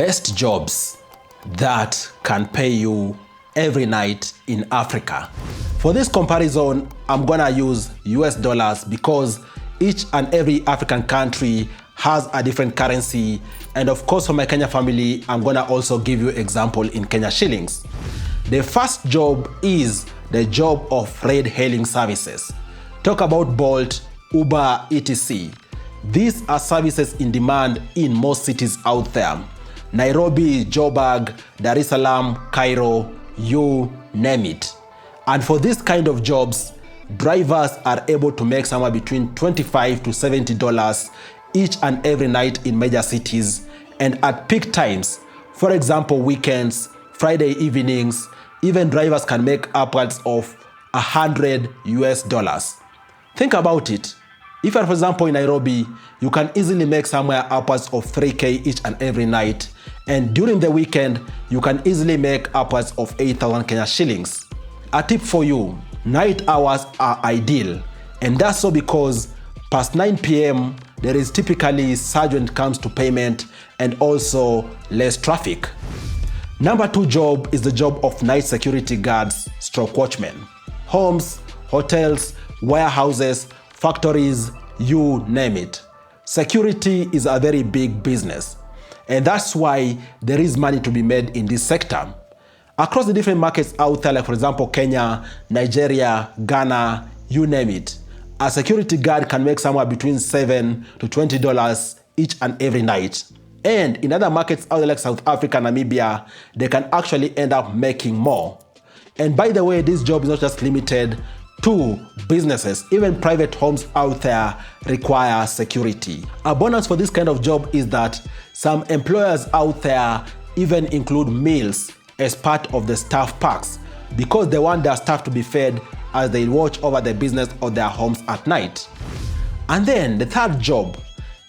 best jobs that can pay you every night in Africa. For this comparison, I'm gonna use US dollars because each and every African country has a different currency. And of course, for my Kenya family, I'm gonna also give you example in Kenya shillings. The first job is the job of ride-hailing services. Talk about Bolt, Uber, etc. These are services in demand in most cities out there. Nairobi, Joburg, Dar es Salaam, Cairo, you name it. And for this kind of jobs, drivers are able to make somewhere between $25 to $70 each and every night in major cities. And at peak times, for example, weekends, Friday evenings, even drivers can make upwards of $100 US. Think about it. If you're, for example, in Nairobi, you can easily make somewhere upwards of 3K each and every night. And during the weekend, you can easily make upwards of 8,000 Kenya shillings. A tip for you, night hours are ideal. And that's so because past 9 p.m., there is typically surge when it comes to payment and also less traffic. Number 2 job is the job of night security guards / watchmen. Homes, hotels, warehouses, factories, you name it. Security is a very big business. And that's why there is money to be made in this sector. Across the different markets out there, like for example, Kenya, Nigeria, Ghana, you name it. A security guard can make somewhere between $7 to $20 each and every night. And in other markets out there like South Africa, Namibia, they can actually end up making more. And by the way, this job is not just limited to businesses. Even private homes out there require security. A bonus for this kind of job is that some employers out there even include meals as part of the staff packs because they want their staff to be fed as they watch over the business of their homes at night. And then the third job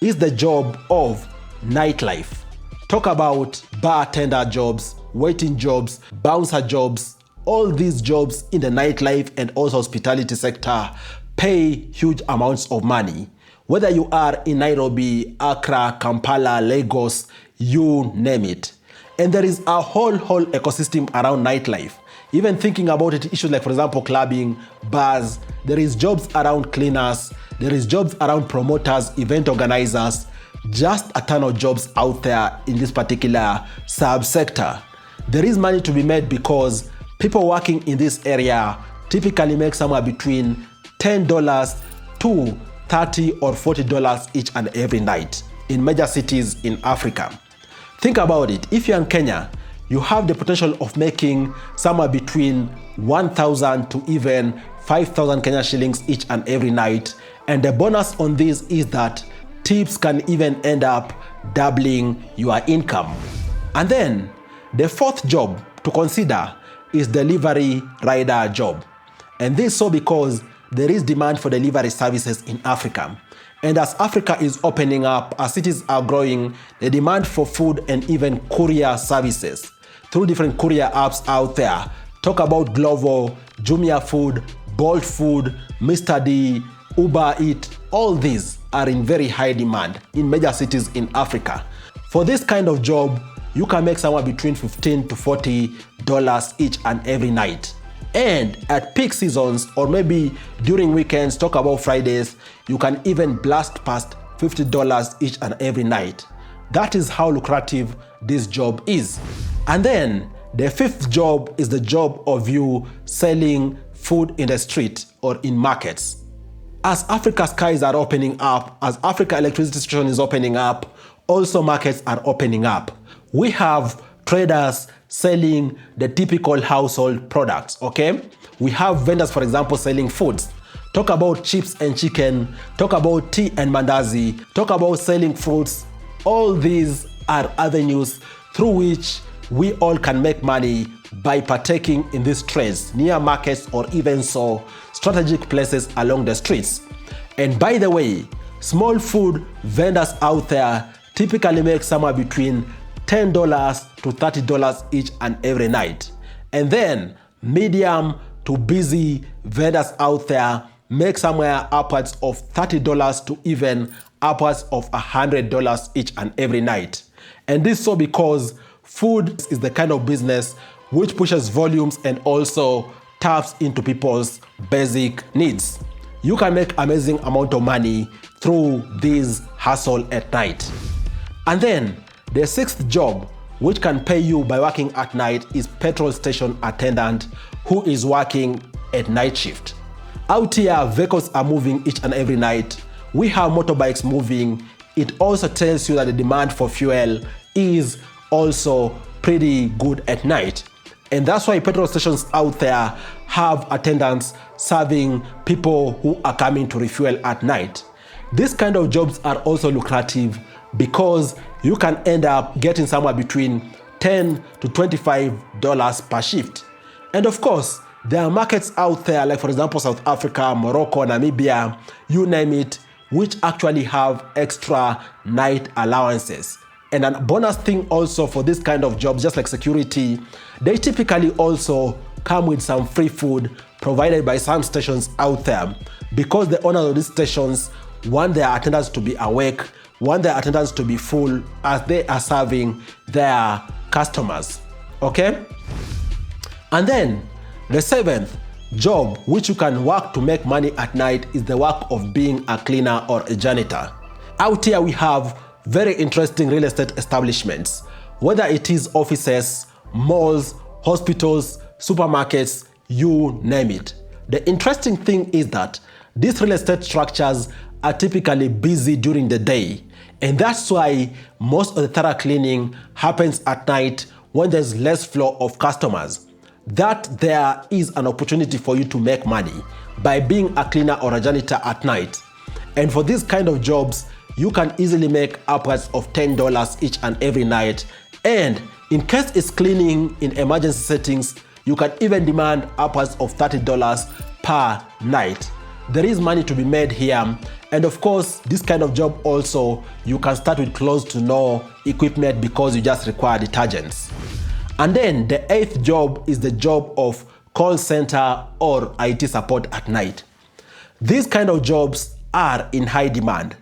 is the job of nightlife. Talk about bartender jobs, waiting jobs, bouncer jobs. All these jobs in the nightlife and also hospitality sector pay huge amounts of money. Whether you are in Nairobi, Accra, Kampala, Lagos, you name it. And there is a whole ecosystem around nightlife. Even thinking about it, issues like, for example, clubbing, bars, there is jobs around cleaners, there is jobs around promoters, event organizers, just a ton of jobs out there in this particular subsector. There is money to be made because people working in this area typically make somewhere between $10 to $30 or $40 each and every night in major cities in Africa. Think about it. If you're in Kenya, you have the potential of making somewhere between 1,000 to even 5,000 Kenya shillings each and every night. And the bonus on this is that tips can even end up doubling your income. And then the fourth job to consider is delivery rider job. And this so because there is demand for delivery services in Africa. And as Africa is opening up, as cities are growing, the demand for food and even courier services through different courier apps out there. Talk about Glovo, Jumia Food, Bolt Food, Mr. D, Uber Eat. All these are in very high demand in major cities in Africa. For this kind of job, you can make somewhere between $15 to $40 each and every night. And at peak seasons or maybe during weekends, talk about Fridays, you can even blast past $50 each and every night. That is how lucrative this job is. And then the fifth job is the job of you selling food in the street or in markets. As Africa's skies are opening up, as Africa electricity situation is opening up, also markets are opening up. We have traders selling the typical household products, okay? We have vendors, for example, selling foods. Talk about chips and chicken, talk about tea and mandazi, talk about selling fruits. All these are avenues through which we all can make money by partaking in these trades near markets or even so strategic places along the streets. And by the way, small food vendors out there typically make somewhere between $10 to $30 each and every night. And then medium to busy vendors out there make somewhere upwards of $30 to even upwards of $100 each and every night. And this so because food is the kind of business which pushes volumes and also taps into people's basic needs. You can make amazing amount of money through this hustle at night. And then the sixth job which can pay you by working at night is petrol station attendant who is working at night shift. Out here, vehicles are moving each and every night. We have motorbikes moving. It also tells you that the demand for fuel is also pretty good at night. And that's why petrol stations out there have attendants serving people who are coming to refuel at night. These kind of jobs are also lucrative because you can end up getting somewhere between $10 to $25 per shift. And of course, there are markets out there like, for example, South Africa, Morocco, Namibia, you name it, which actually have extra night allowances. And a bonus thing also for this kind of jobs, just like security, they typically also come with some free food provided by some stations out there because the owners of these stations want their attendants to be awake, want their attendants to be full as they are serving their customers, okay? And then the seventh job which you can work to make money at night is the work of being a cleaner or a janitor. Out here we have very interesting real estate establishments, whether it is offices, malls, hospitals, supermarkets, you name it. The interesting thing is that these real estate structures are typically busy during the day, and that's why most of the thorough cleaning happens at night when there's less flow of customers. That there is an opportunity for you to make money by being a cleaner or a janitor at night. And for these kind of jobs, you can easily make upwards of $10 each and every night. And in case it's cleaning in emergency settings, you can even demand upwards of $30 per night. There is money to be made here. And of course, this kind of job also, you can start with close to no equipment because you just require detergents. And then the eighth job is the job of call center or IT support at night. These kind of jobs are in high demand.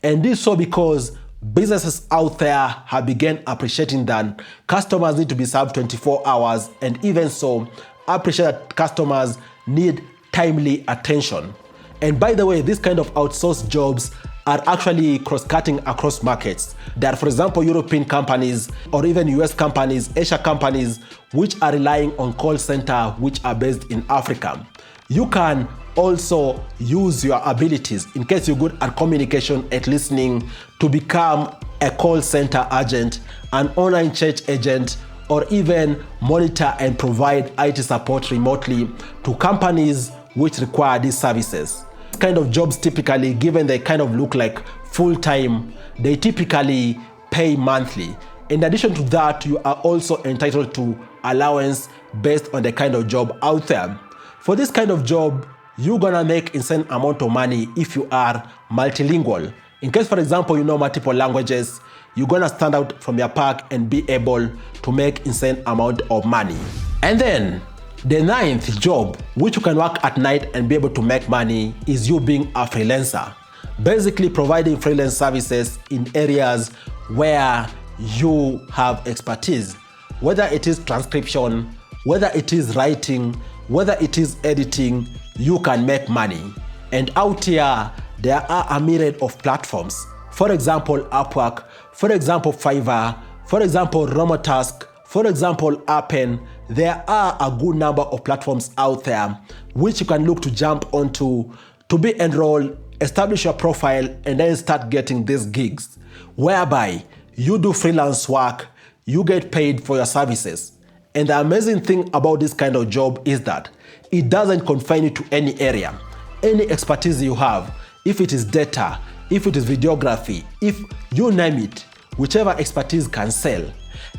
And this so because businesses out there have begun appreciating that customers need to be served 24 hours, and even so appreciate that customers need timely attention. And by the way, these kind of outsourced jobs are actually cross-cutting across markets. There are, for example, European companies or even US companies, Asia companies, which are relying on call center which are based in Africa. You can also use your abilities, in case you're good at communication, at listening, to become a call center agent, an online chat agent, or even monitor and provide IT support remotely to companies which require these services. These kind of jobs typically, given they kind of look like full-time, they typically pay monthly. In addition to that, you are also entitled to allowance based on the kind of job out there. For this kind of job, you're gonna make insane amount of money if you are multilingual. In case, for example, you know multiple languages, you're gonna stand out from your pack and be able to make insane amount of money. And then the ninth job, which you can work at night and be able to make money, is you being a freelancer. Basically providing freelance services in areas where you have expertise, whether it is transcription, whether it is writing, whether it is editing, you can make money. And out here, there are a myriad of platforms. For example, Upwork, for example, Fiverr, for example, Romotask, for example, Appen. There are a good number of platforms out there which you can look to jump onto to be enrolled, establish your profile, and then start getting these gigs, whereby you do freelance work, you get paid for your services. And the amazing thing about this kind of job is that it doesn't confine you to any area. Any expertise you have, if it is data, if it is videography, if you name it, whichever expertise can sell.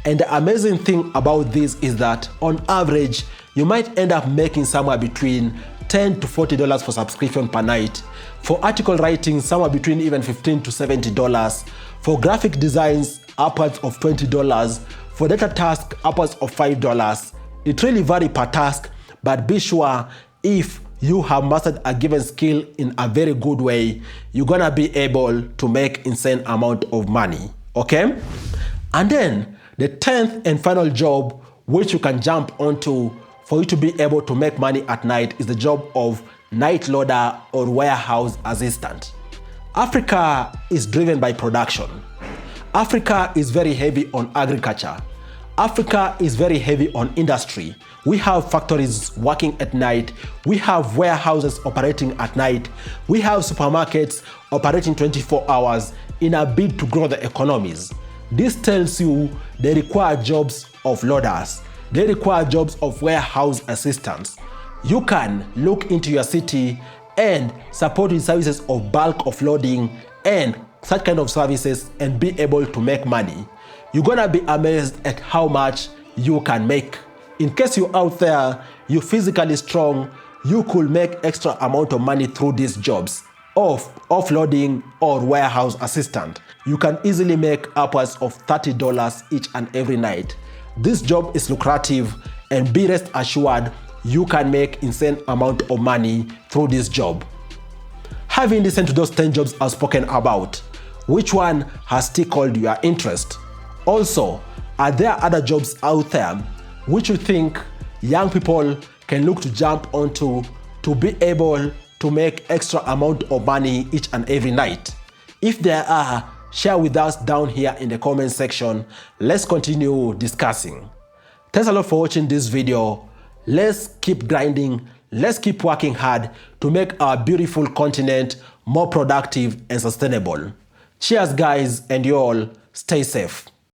And the amazing thing about this is that on average, you might end up making somewhere between $10 to $40 for subscription per night. For article writing, somewhere between even $15 to $70. For graphic designs, upwards of $20. For data task, upwards of $5. It really varies per task, but be sure if you have mastered a given skill in a very good way, you're gonna be able to make insane amount of money, okay? And then the 10th and final job which you can jump onto for you to be able to make money at night is the job of night loader or warehouse assistant. Africa is driven by production. Africa is very heavy on agriculture. Africa is very heavy on industry. We have factories working at night. We have warehouses operating at night. We have supermarkets operating 24 hours in a bid to grow the economies. This tells you they require jobs of loaders. They require jobs of warehouse assistants. You can look into your city and support the services of bulk offloading and such kind of services and be able to make money. You're gonna be amazed at how much you can make. In case you're out there, you're physically strong, you could make extra amount of money through these jobs of offloading or warehouse assistant. You can easily make upwards of $30 each and every night. This job is lucrative, and be rest assured you can make insane amount of money through this job. Having listened to those 10 jobs I've spoken about, which one has tickled your interest? Also, are there other jobs out there which you think young people can look to jump onto to be able to make extra amount of money each and every night? If there are, share with us down here in the comment section. Let's continue discussing. Thanks a lot for watching this video. Let's keep grinding. Let's keep working hard to make our beautiful continent more productive and sustainable. Cheers guys, and you all stay safe.